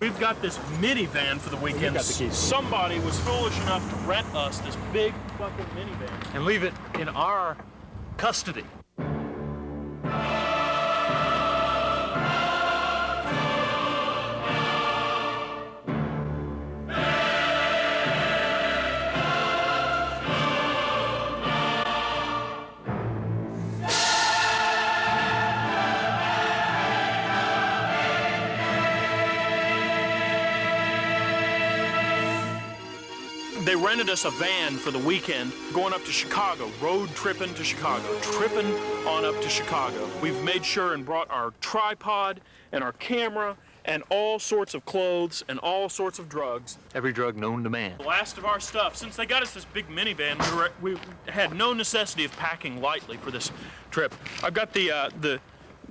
We've got this minivan for the weekend. You got the keys. Somebody was foolish enough to rent us this big fucking minivan. And leave it in our custody. They rented us a van for the weekend, going up to Chicago, road tripping to Chicago, tripping on up to Chicago. We've made sure and brought our tripod and our camera and all sorts of clothes and all sorts of drugs. Every drug known to man. The last of our stuff. Since they got us this big minivan, we had no necessity of packing lightly for this trip. I've got the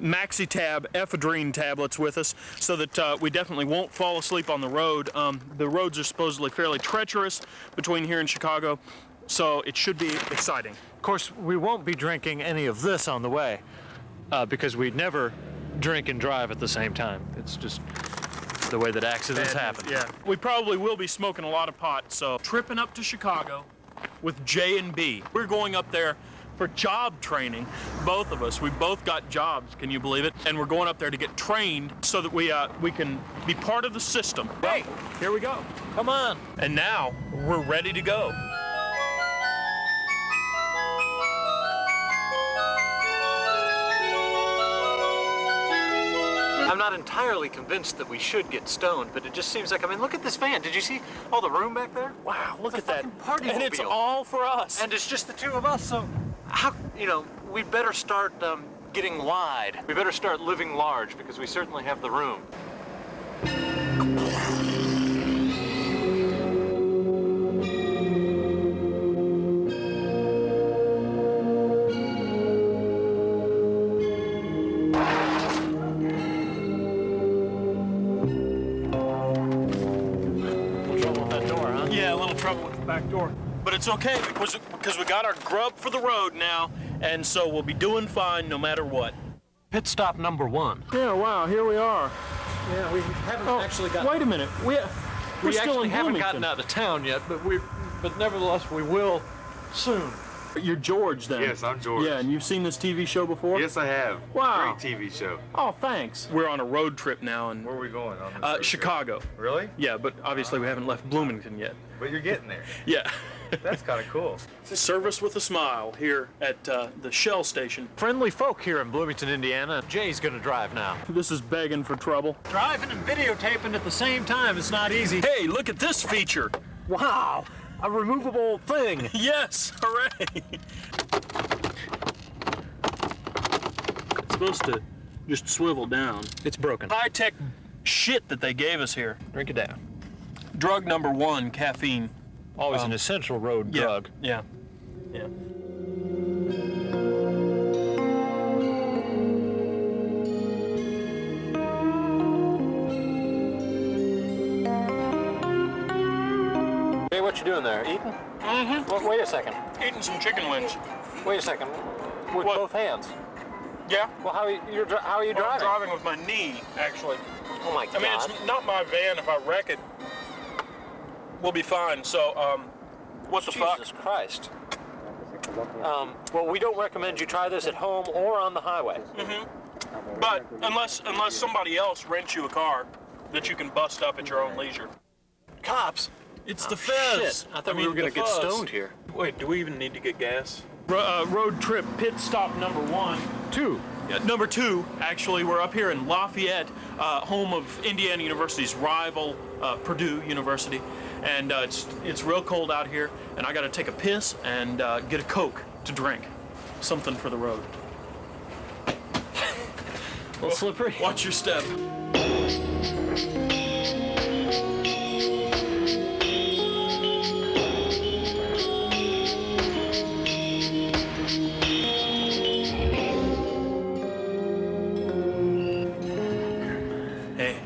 MaxiTab ephedrine tablets with us so that we definitely won't fall asleep on the road. The roads are supposedly fairly treacherous between here and Chicago, so it should be exciting. Of course, we won't be drinking any of this on the way because we never drink and drive at the same time. It's just the way that accidents happen. Yeah. We probably will be smoking a lot of pot, so tripping up to Chicago with J and B. We're going up there for job training, both of us. We both got jobs, can you believe it? And we're going up there to get trained so that we can be part of the system. Hey, here we go. come on. And now we're ready to go. I'm not entirely convinced that we should get stoned, but it just seems like, I mean, look at this van. Did you see all the room back there? Wow, look It's at a that. fucking party And it's mobile. all for us. And it's just the two of us, so how, you know, we'd better start getting wide. We better start living large because we certainly have the room. Yeah, a little trouble with the back door. But it's okay because we got our grub for the road now, and so we'll be doing fine no matter what. Pit stop number 1. Yeah, wow, here we are. Yeah, we haven't actually gotten. Wait a minute. We're We still actually in haven't Bloomington. gotten out of town yet, but nevertheless we will soon. You're George then? Yes, I'm George. Yeah, and you've seen this TV show before? Yes, I have. Wow. Great TV show. Oh, thanks. We're on a road trip now, and Where are we going on this road trip? Chicago. Really? Yeah, but obviously we haven't left Bloomington yet. But you're getting there. Yeah. That's kind of cool. Service with a smile here at the Shell station. Friendly folk here in Bloomington, Indiana. Jay's gonna drive now. This is begging for trouble. Driving and videotaping at the same time is not easy. Hey, look at this feature. Wow, a removable thing. Yes, hooray. It's supposed to just swivel down. It's broken. High-tech shit that they gave us here. Drink it down. Drug number 1, caffeine. Always an essential road drug. Yeah. Yeah. Hey, what you doing there? Eating? Mm-hmm. Well, wait a second. Eating some chicken wings. Wait a second. With What? both hands. Yeah. Well, how are you I'm driving? driving with my knee, actually. Oh my I mean, God. it's not my van. If I wreck it, we'll be fine. So, what the fuck? Jesus Christ. Well, we don't recommend you try this at home or on the highway. But unless somebody else rents you a car that you can bust up at your own leisure. Cops? It's the feds. Shit. I thought we were gonna the get fuzz. stoned here. Wait, do we even need to get gas? Road trip pit stop number 1. 2. Yeah, number 2, actually, we're up here in Lafayette, home of Indiana University's rival, Purdue University. And it's real cold out here, and I gotta take a piss and get a Coke to drink. Something for the road. A little slippery. Watch your step. Hey,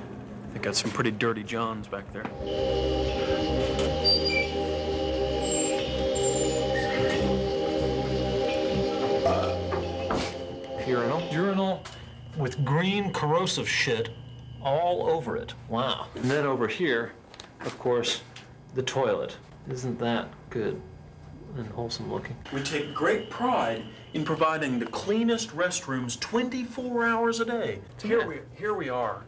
they got some pretty dirty Johns back there. Urinal with green corrosive shit all over it. Wow. And then over here, of course, the toilet. Isn't that good and wholesome looking? We take great pride in providing the cleanest restrooms 24 hours a day. Here we are.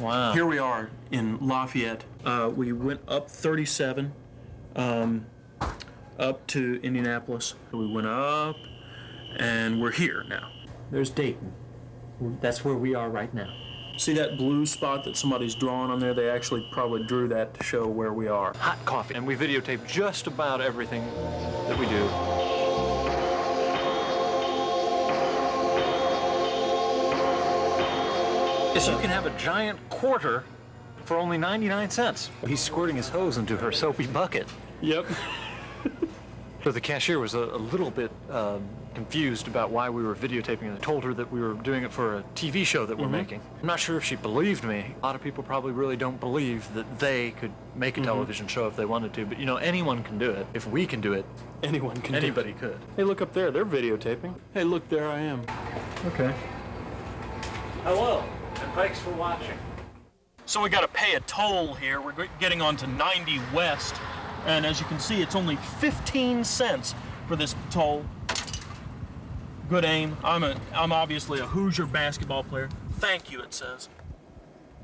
Wow. Here we are in Lafayette. We went up 37, up to Indianapolis. We went up, and we're here now. There's Dayton. That's where we are right now. See that blue spot that somebody's drawn on there? They actually probably drew that to show where we are. Hot coffee. And we videotape just about everything that we do. So you can have a giant quarter for only 99 cents. He's squirting his hose into her soapy bucket. Yep. So the cashier was a little bit confused about why we were videotaping it. I told her that we were doing it for a TV show that we're making. I'm not sure if she believed me. A lot of people probably really don't believe that they could make a television show if they wanted to, but you know, anyone can do it. If we can do it, Anyone can anybody could. Hey, look up there. They're videotaping. Hey, look, there I am. Okay. Hello, and thanks for watching. So we got to pay a toll here. We're getting onto 90 West, and as you can see, it's only 15 cents for this toll. Good aim. I'm obviously a Hoosier basketball player. Thank you, it says.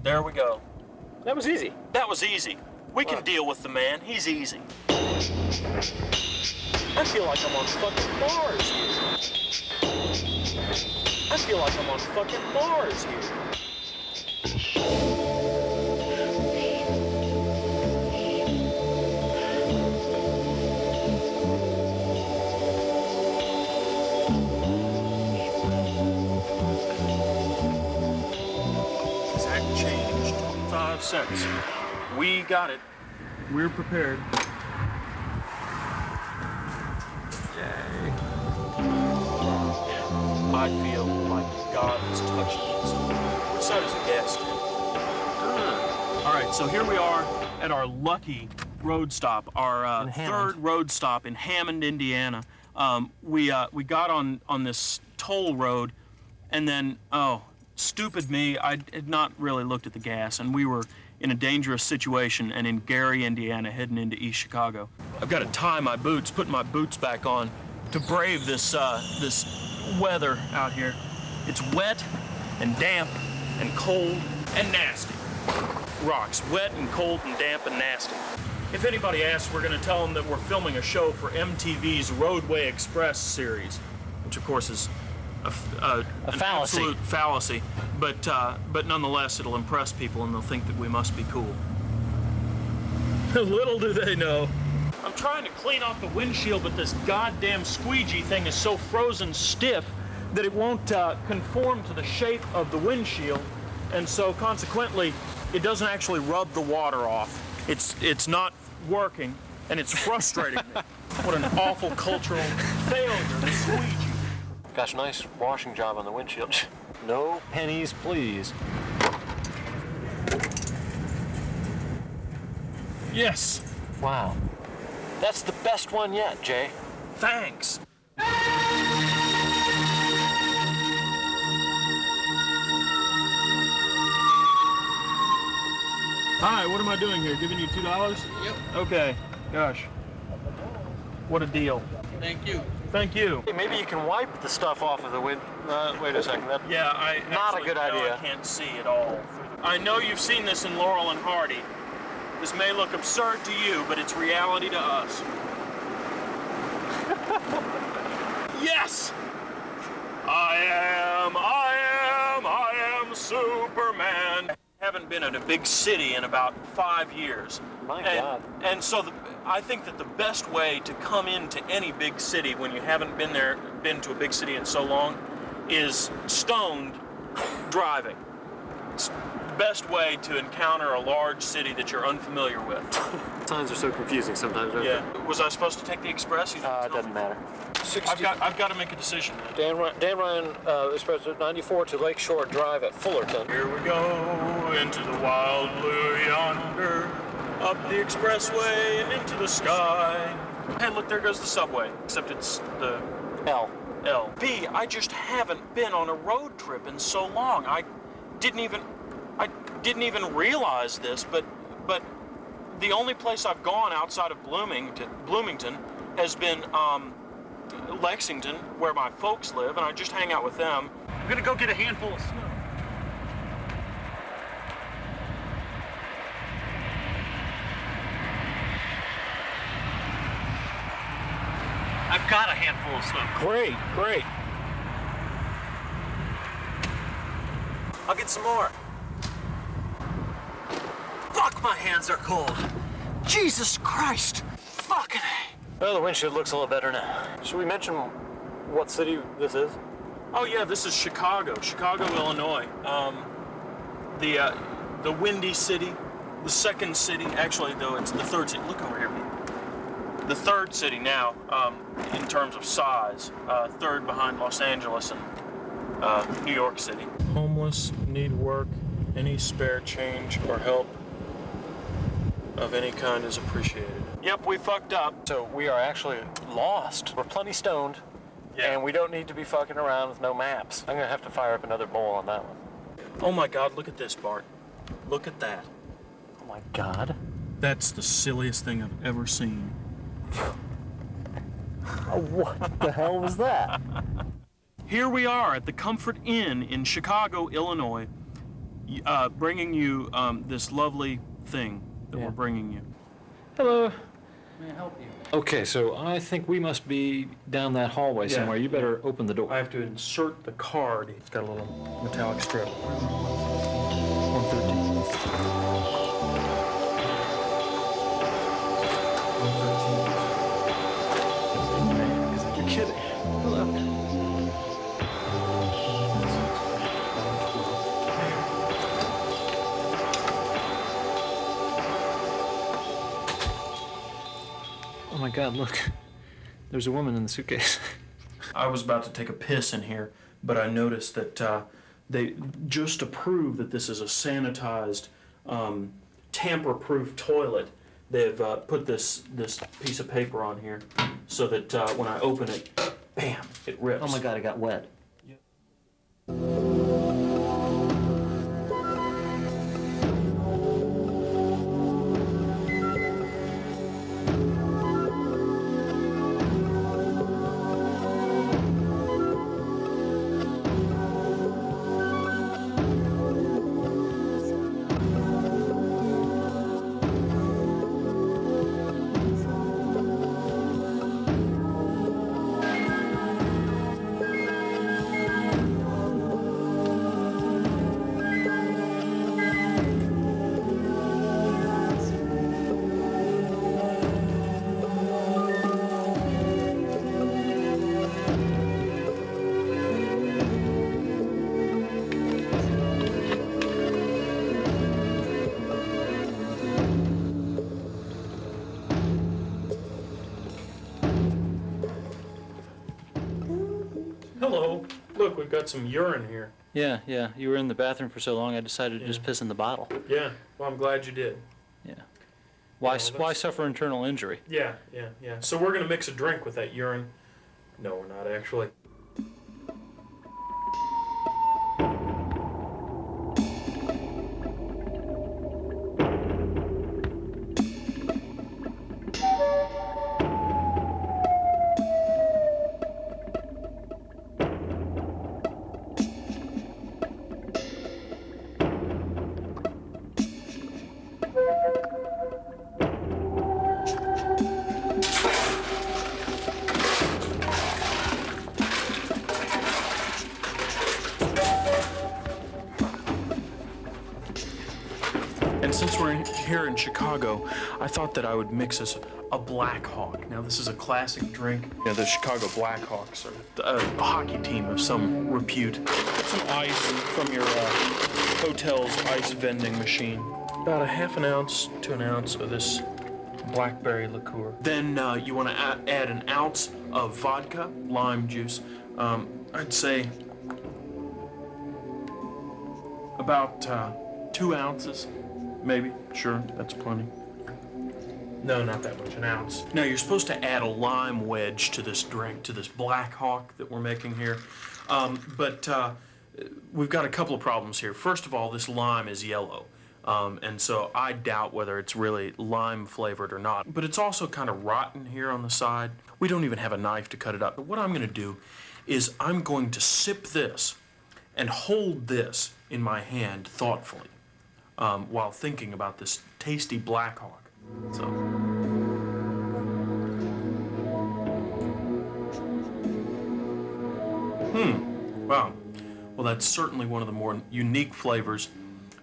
There we go. That was easy. That was easy. We can deal with the man. He's easy. I feel like I'm on fucking Mars here. I feel like I'm on fucking Mars here. Exact change, 25 cents. We got it. We're prepared. I feel like God has touched us. So does the guest. All right, so here we are at our lucky road stop, our third road stop in Hammond, Indiana. We got on this toll road, and then, oh, stupid me, I had not really looked at the gas, and we were in a dangerous situation and in Gary, Indiana, heading into East Chicago. I've got to tie my boots, put my boots back on to brave this weather out here. It's wet and damp and cold and nasty. ROX, wet and cold and damp and nasty. If anybody asks, we're going to tell them that we're filming a show for MTV's Roadway Express series, which of course is a fallacy. Absolute fallacy, but nonetheless, it'll impress people and they'll think that we must be cool. Little do they know. I'm trying to clean off the windshield, but this goddamn squeegee thing is so frozen stiff that it won't conform to the shape of the windshield, and so consequently, it doesn't actually rub the water off. It's not working, and it's frustrating me. What an awful cultural failure, the squeegee. Gosh, nice washing job on the windshield. No pennies, please. Yes. Wow. That's the best one yet, Jay. Thanks. Hi, what am I doing here? Giving you $2? Yep. Okay. Gosh. What a deal. Thank you. Thank you. Hey, maybe you can wipe the stuff off of the wind. Wait a second. That, Yeah, I Not a actually, good no, idea. I can't see at all. I know you've seen this in Laurel and Hardy. This may look absurd to you, but it's reality to us. Yes! I am Superman. Haven't been in a big city in about 5 years. My God. And so I think that the best way to come into any big city when you haven't been to a big city in so long, is stoned driving. It's the best way to encounter a large city that you're unfamiliar with. signs are so confusing sometimes. Yeah. Was I supposed to take the express? You didn't It tell doesn't me. matter. I've got to make a decision. Dan Ryan is supposed to 94 to Lakeshore Drive at Fullerton. Here we go into the wild blue yonder, up the expressway and into the sky. Hey, look, there goes the subway, except it's the L. L. B, I just haven't been on a road trip in so long. I didn't even I didn't even realize this, but the only place I've gone outside of Bloomington has been Lexington, where my folks live, and I just hang out with them. I'm gonna go get a handful of snow. I've got a handful of snow. Great, great. I'll get some more. Fuck, my hands are cold. Jesus Christ. Fucking A. Well, the windshield looks a little better now. Should we mention what city this is? Oh yeah, this is Chicago, Illinois. The Windy City, the second city. Actually, though, it's the third city. Look over here. The third city now, in terms of size. Third behind Los Angeles and New York City. Homeless, need work, any spare change or help of any kind is appreciated. Yep, we fucked up. So we are actually lost. We're plenty stoned, and we don't need to be fucking around with no maps. I'm gonna have to fire up another bowl on that one. Oh my God, look at this, Bart. Look at that. Oh my God. That's the silliest thing I've ever seen. What the hell was that? Here we are at the Comfort Inn in Chicago, Illinois, bringing you this lovely thing that we're bringing you. Hello. May I help you? Okay, so I think we must be down that hallway somewhere. You better open the door. I have to insert the card. It's got a little metallic strip. 113. You're kidding. Hello. Oh my God, look. There's a woman in the suitcase. I was about to take a piss in here, but I noticed that they, just to prove that this is a sanitized, tamper-proof toilet, they've put this piece of paper on here so that when I open it, bam, it rips. Oh my God, it got wet. Hello. Look, we've got some urine here. Yeah. You were in the bathroom for so long, I decided to just piss in the bottle. Yeah. Well, I'm glad you did. Yeah. Why that's- why suffer internal injury? Yeah. So we're gonna mix a drink with that urine. No, we're not actually. And since we're here in Chicago, I thought that I would mix us a Black Hawk. Now, this is a classic drink. You know, the Chicago Blackhawks are a hockey team of some repute. Get some ice from your hotel's ice vending machine. About a half an ounce to an ounce of this blackberry liqueur. Then you want to add an ounce of vodka, lime juice. I'd say about 2 ounces. Maybe, sure, that's plenty. No, not that much, an ounce. Now, you're supposed to add a lime wedge to this drink, to this Black Hawk that we're making here. But we've got a couple of problems here. First of all, this lime is yellow. And so I doubt whether it's really lime flavored or not. But it's also kind of rotten here on the side. We don't even have a knife to cut it up. But what I'm going to do is I'm going to sip this and hold this in my hand thoughtfully while thinking about this tasty Black Hawk. So. Wow. Well, that's certainly one of the more unique flavors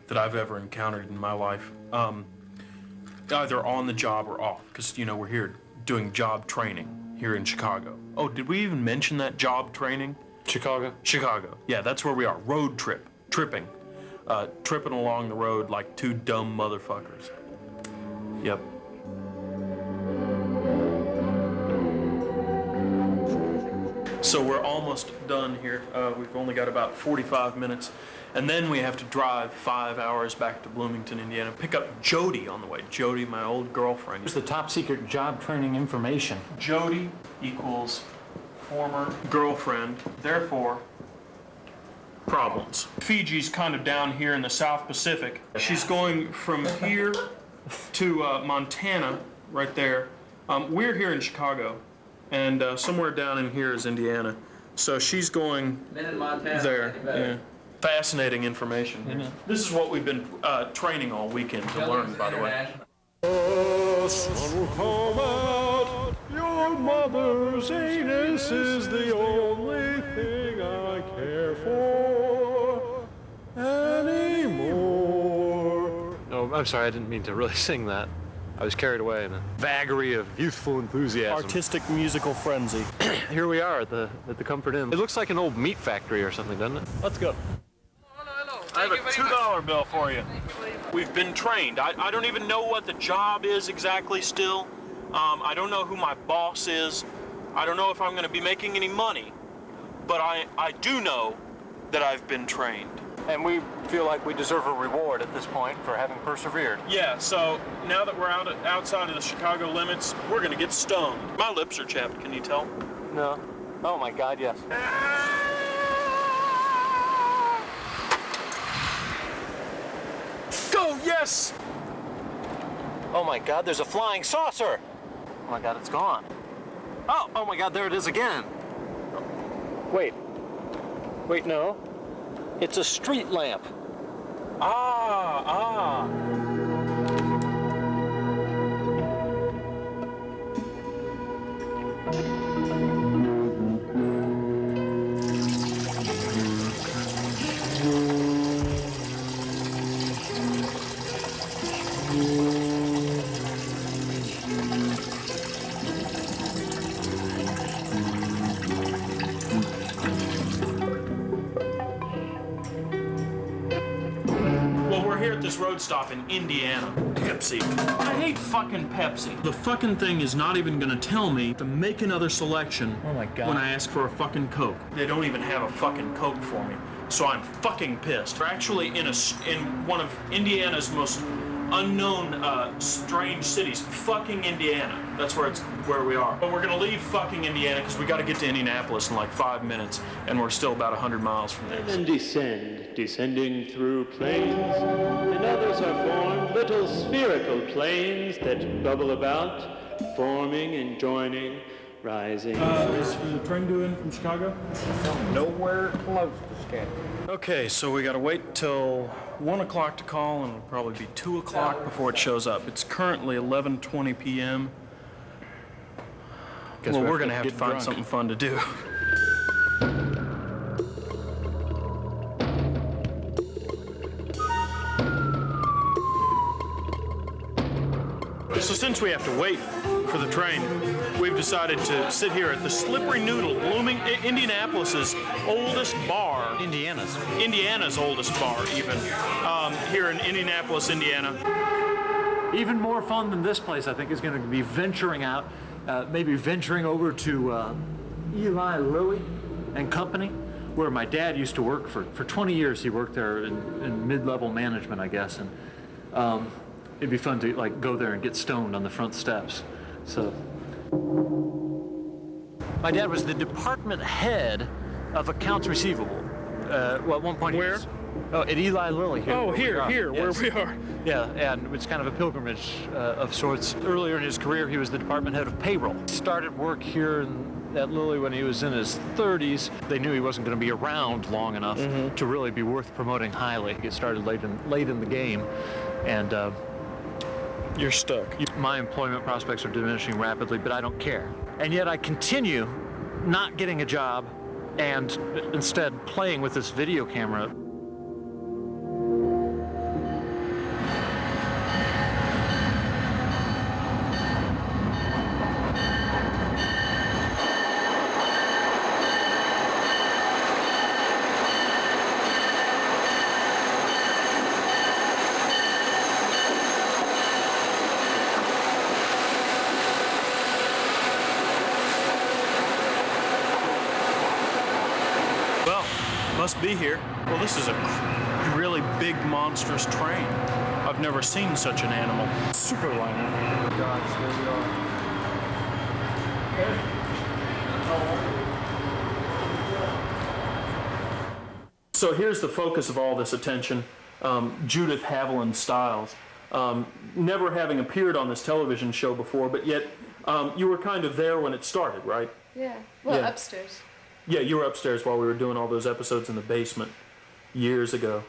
that I've ever encountered in my life. Either on the job or off, because, you know, we're here doing job training here in Chicago. Oh, did we even mention that job training? Chicago? Chicago. Yeah, that's where we are. Road trip. Tripping. Tripping along the road like two dumb motherfuckers. Yep. So we're almost done here. We've only got about 45 minutes. And then we have to drive 5 hours back to Bloomington, Indiana. Pick up Jody on the way. Jody, my old girlfriend. Here's the top secret job training information. Jody equals former girlfriend, therefore problems. Fiji's kind of down here in the South Pacific. She's going from here to Montana, right there. We're here in Chicago, and somewhere down in here is Indiana. So she's going there. Yeah. Fascinating information. Mm-hmm. This is what we've been training all weekend to learn, by the way. The sun will come out. Your mother's anus is the only thing I care for anymore. No, I'm sorry, I didn't mean to really sing that. I was carried away in a vagary of youthful enthusiasm. Artistic musical frenzy. Here we are at the Comfort Inn. It looks like an old meat factory or something, doesn't it? Let's go. I have a $2 bill for you. We've been trained. I don't even know what the job is exactly still. I don't know who my boss is. I don't know if I'm going to be making any money. But I do know that I've been trained. And we feel like we deserve a reward at this point for having persevered. Yeah, so now that we're outside of the Chicago limits, we're going to get stoned. My lips are chapped, can you tell? No. Oh my God, yes. Go, yes! Oh my God, there's a flying saucer! Oh my God, it's gone. Oh my God, there it is again. Wait, no. It's a street lamp. Ah. This road stop in Indiana. Pepsi. I hate fucking Pepsi. The fucking thing is not even gonna tell me to make another selection. Oh my God. When I ask for a fucking Coke. They don't even have a fucking Coke for me. So I'm fucking pissed. We're actually in one of Indiana's most unknown strange cities. Fucking Indiana. That's where we are. But we're gonna leave fucking Indiana because we gotta get to Indianapolis in like 5 minutes, and we're still about 100 miles from there. And descending through plains, and others are formed little spherical plains that bubble about, forming and joining, rising. Is the train due in from Chicago? Nowhere close to schedule. Okay, so we gotta wait till 1 o'clock to call, and it'll probably be 2 o'clock before it shows up. It's currently 11:20 p.m. Well, we're gonna have to find something fun to do. So since we have to wait for the train, we've decided to sit here at the Slippery Noodle, Indianapolis's oldest bar. Indiana's oldest bar, even, here in Indianapolis, Indiana. Even more fun than this place, I think, is going to be venturing out, maybe venturing over to Eli Lilly and Company, where my dad used to work for 20 years. He worked there in mid-level management, I guess, and it'd be fun to like go there and get stoned on the front steps. So, my dad was the department head of accounts receivable Well, at one point. Where? At Eli Lilly here. Oh, where we are. here, where Yes. we are. Yeah, and it's kind of a pilgrimage of sorts. Earlier in his career, he was the department head of payroll. Started work here at Lilly when he was in his 30s. They knew he wasn't going to be around long enough to really be worth promoting highly. He started late in the game, and You're stuck. my employment prospects are diminishing rapidly, but I don't care. And yet I continue not getting a job and instead playing with this video camera. Well, must be here. Well, this is a really big, monstrous train. I've never seen such an animal. Superliner. Guys, here we are. So here's the focus of all this attention, Judith Haviland Stiles. Never having appeared on this television show before, but yet you were kind of there when it started, right? Yeah. Well, Yeah. upstairs. Yeah, you were upstairs while we were doing all those episodes in the basement years ago.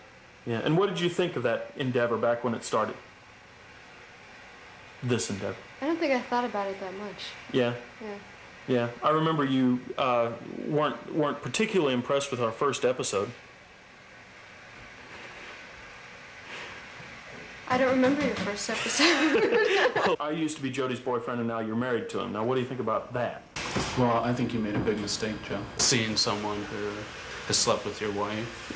Yeah, and what did you think of that endeavor back when it started? This endeavor. I don't think I thought about it that much. Yeah, Yeah. yeah. I remember you weren't particularly impressed with our first episode. I don't remember your first episode. I used to be Jody's boyfriend, and now you're married to him. Now, what do you think about that? Well, I think you made a big mistake, Joe. Seeing someone who has slept with your wife.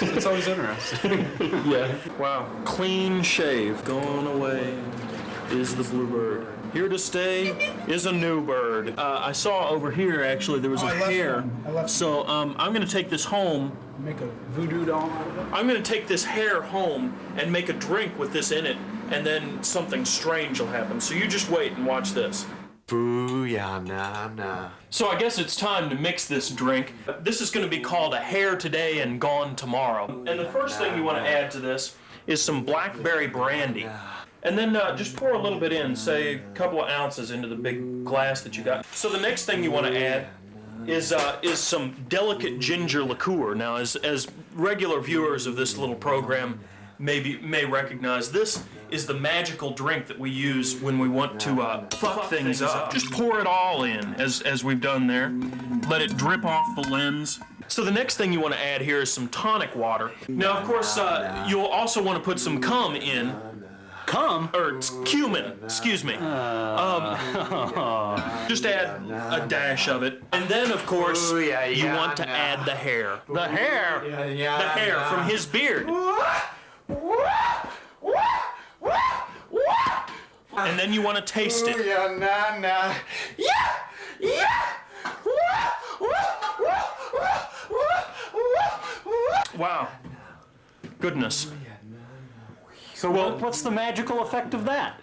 It's always interesting. Yeah. Wow. Clean shave. Gone away is the bluebird. Here to stay is a new bird. I saw over here, actually, there was a hair. So I'm going to take this home. Make a voodoo doll out of it? I'm going to take this hair home and make a drink with this in it, and then something strange will happen. So you just wait and watch this. Booyah, nah, nah. So I guess it's time to mix this drink. This is going to be called a hair today and gone tomorrow. And the first thing you want to add to this is some blackberry brandy. And then just pour a little bit in, say a couple of ounces into the big glass that you got. So the next thing you want to add is some delicate ginger liqueur. Now, as regular viewers of this little program may recognize, this is the magical drink that we use when we want to fuck things up. Just pour it all in, as we've done there. Let it drip off the lens. So the next thing you want to add here is some tonic water. Now, of course, you'll also want to put some cum in. Cum? Or cumin, excuse me. Just add a dash of it. And then, of course, you want to add the hair. The hair? The hair from his beard. And then you want to taste it. Wow. Goodness. So what's the magical effect of that?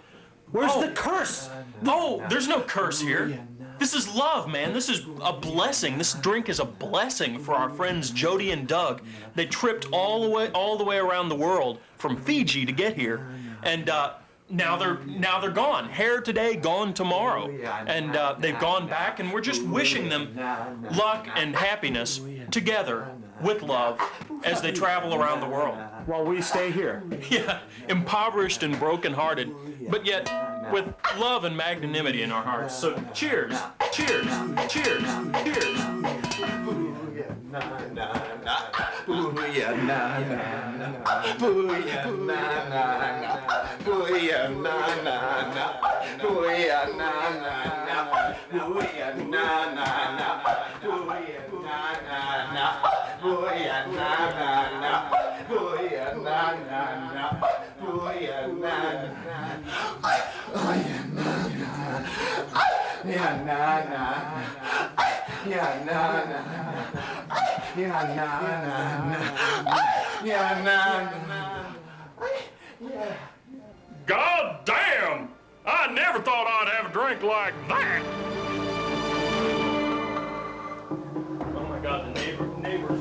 Where's the curse? Oh, there's no curse here. This is love, man. This is a blessing. This drink is a blessing for our friends Jody and Doug. They tripped all the way around the world from Fiji to get here, and now they're gone. Hair today, gone tomorrow, and they've gone back, and we're just wishing them luck and happiness together with love as they travel around the world. While we stay here. Yeah, impoverished and brokenhearted, but yet with love and magnanimity in our hearts. So cheers, cheers, cheers, cheers. Booyah, nah, nah, nah. Booyah, nah, nah, nah. Booyah, nah, nah, nah. Booyah, nah, nah, nah. Booyah, nah, nah, nah. Booyah, nah, nah, nah. Booyah, nah, nah, nah. Booyah, nah, nah, nah. Booyah, nah, nah, nah. Booyah, nah, nah, nah. Yeah, nah, nah. Yeah, nah, nah. Yeah, nah, nah. Yeah, nah, nah. God damn! I never thought I'd have a drink like that. Oh my God, the neighbors.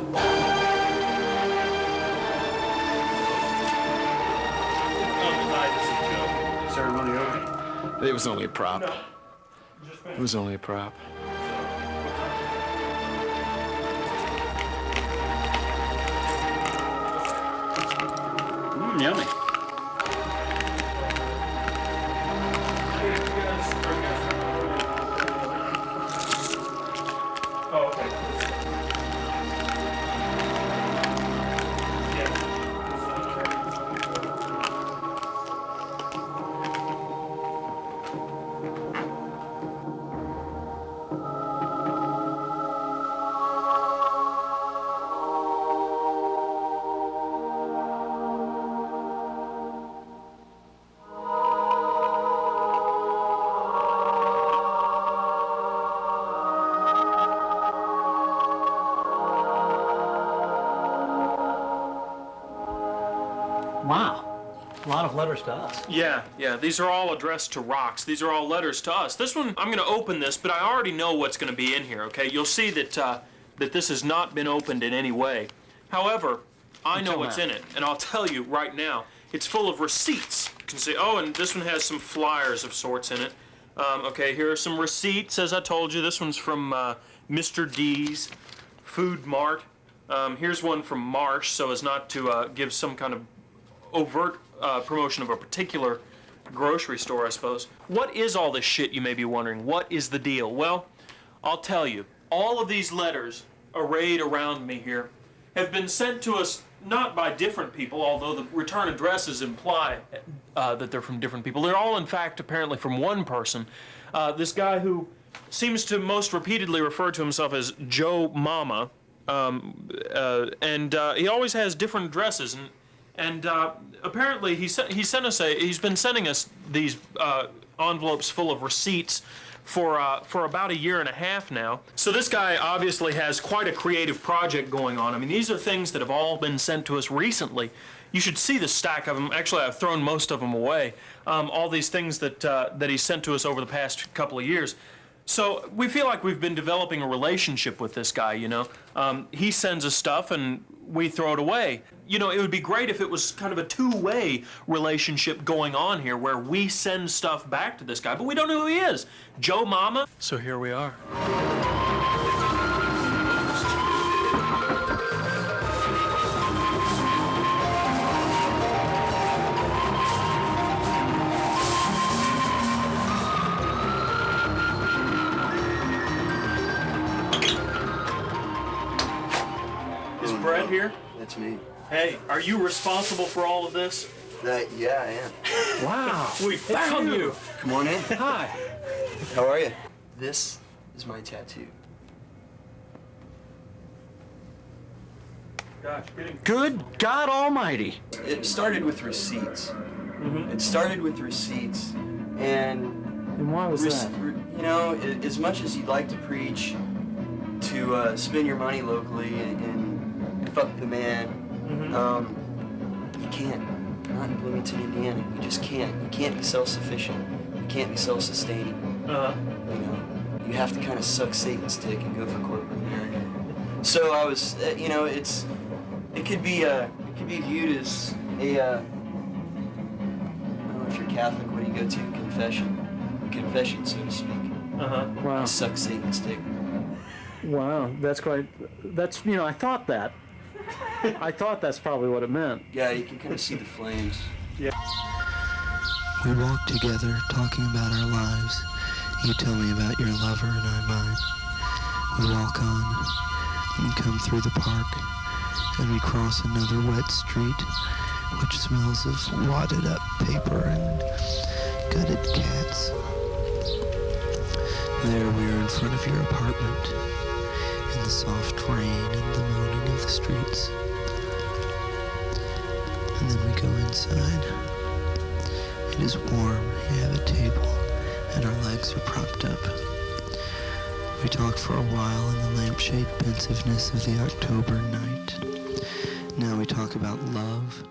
It was only a prop. It was only a prop. Yummy. Oh, okay. Wow. A lot of letters to us. Yeah, these are all addressed to ROX. These are all letters to us. This one, I'm going to open this, but I already know what's going to be in here, okay? You'll see that, that this has not been opened in any way. However, I know what's in it, and I'll tell you right now, it's full of receipts. You can see, oh, and this one has some flyers of sorts in it. Okay, here are some receipts, as I told you. This one's from Mr. D's Food Mart. Here's one from Marsh, so as not to give some kind of overt promotion of a particular grocery store, I suppose. What is all this shit, you may be wondering? What is the deal? Well, I'll tell you. All of these letters arrayed around me here have been sent to us not by different people, although the return addresses imply that they're from different people. They're all, in fact, apparently from one person. This guy who seems to most repeatedly refer to himself as Joe Mama, and he always has different addresses. And apparently he's been sending us these envelopes full of receipts for about a year and a half now. So this guy obviously has quite a creative project going on. I mean, these are things that have all been sent to us recently. You should see the stack of them. Actually, I've thrown most of them away. All these things that he sent to us over the past couple of years. So we feel like we've been developing a relationship with this guy, you know. He sends us stuff and we throw it away. You know, it would be great if it was kind of a two-way relationship going on here where we send stuff back to this guy, but we don't know who he is. Joe Mama? So here we are. Is Brett here? That's me. Hey, are you responsible for all of this? Yeah, I am. Wow. We found you. Come on in. Hi. How are you? This is my tattoo. Gosh, Good God Almighty. It started with receipts. It started with receipts, and why was that? You know, as much as you'd like to preach to spend your money locally and fuck the man, you can't. Not in Bloomington, Indiana. You just can't. You can't be self-sufficient. You can't be self-sustaining. You know, you have to kind of suck Satan's dick and go for corporate America. So I was, you know, it could be viewed as a, I don't know if you're Catholic. What do you go to? Confession, so to speak. Wow. I suck Satan's dick. Wow. That's quite. That's, you know, I thought that. I thought that's probably what it meant. Yeah, you can kind of see the flames. Yeah. We walk together, talking about our lives. You tell me about your lover and I mine. We walk on and come through the park, and we cross another wet street, which smells of wadded up paper and gutted cats. There we are in front of your apartment, in the soft rain and the moaning of the streets. And then we go inside. It is warm, you have a table, and our legs are propped up. We talk for a while in the lampshade pensiveness of the October night. Now we talk about love,